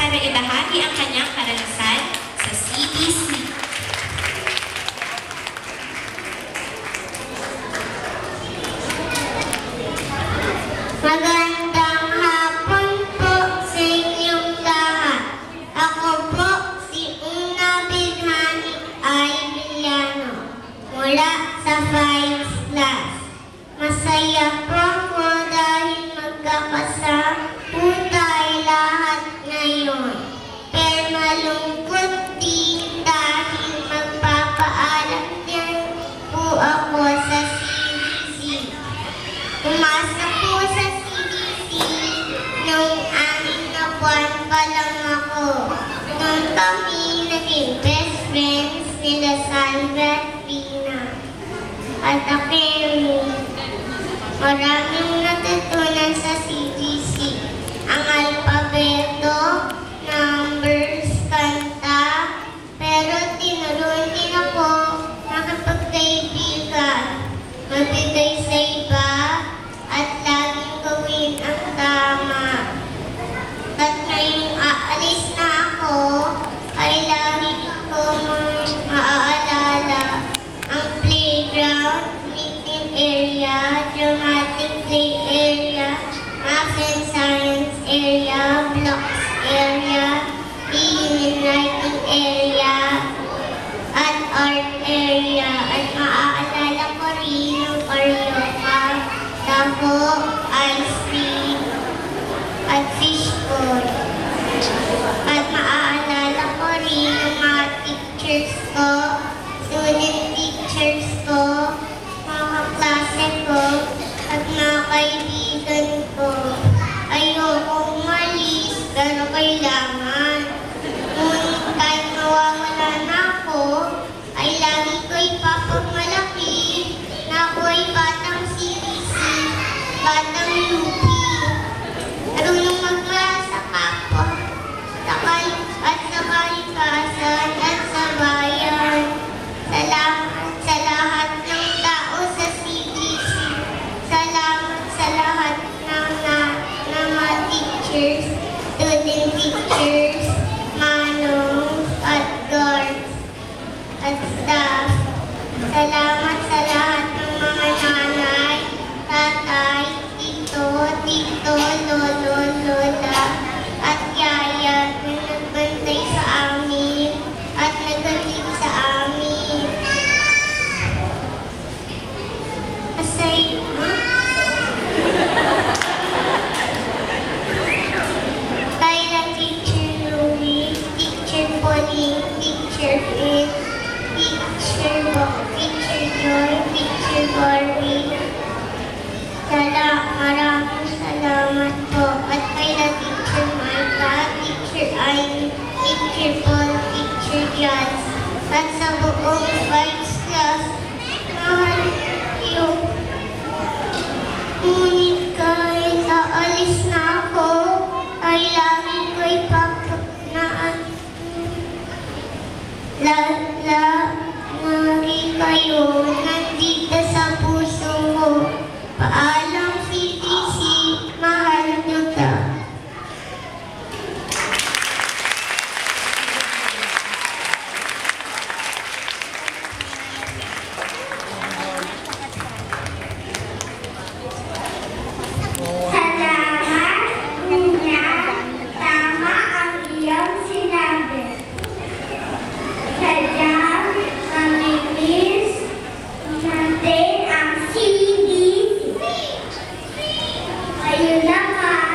para ibahagi ang kanyang karanasan sa CBC. Magandang hapon po sa inyong lahat. Ako po si Una Bilhani Ay Villano mula sa 5th class. Masaya po ako dahil magkakasama po tayo lahat ngayon. Pero malungkot din dahil magpapaalam din po ako sa CBC. Umasa po sa CBC nung 6 na buwan pa lang ako. Nung kami naging best friends nila Sandra at Pina. At Akemi. Maraming natutunan sa CBC. Ang alpabeto, numbers, kanta, pero tinuruan din ako makipagkaibigan, magbigay sa iba, at laging gawin ang tama. At ngayong aalis na ako, ay lagi ko maaalala ang playground, meeting area, dramatic play area, math and science area, blocks area, reading and writing area, at art area. At maaalala ko rin ang karaoke, taho, ice cream, at fishbowl. At maaalala ko rin ang mga teachers ko, student teachers ko, mga kaklase ko, at mga kaibigan ko. Ayoko umalis, pero kailangan. Ngunit kahit mawawala na ako, ay lagi ko ipapagmalaki na ako ay batang CBC, batang UP. Marunong magmahal sa kapwa, at sa kalikasan at sa bayan. Salamat sa lahat ng tao sa CBC. Salamat sa lahat ng mga teachers, student teachers, manong, at guards, at staff. Salamat sa lahat ng mga nanay, tatay, tito, lolo, lola, at yaya na nagbantay sa amin at naghatid sa amin. Kaya Teacher Louie, Teacher Pauline, Teacher Ed, Teacher Joy, Teacher Barbie. Maraming salamat po. At kay Teacher Marta, Teacher Ayn, Teacher Paul, Teacher Jazz, at sa buong 5th class, mahal kayo. Ngunit kahit aalis na ako, ay lagi ko ipapagpapnaan. Lagi kayo nandito sa puso ko. Paalam CBC, mahal nyo ka. Salamat, Una. Tama ang iyong sinabi. Sadyang mamimiss natin ang CBC. Ayun na nga.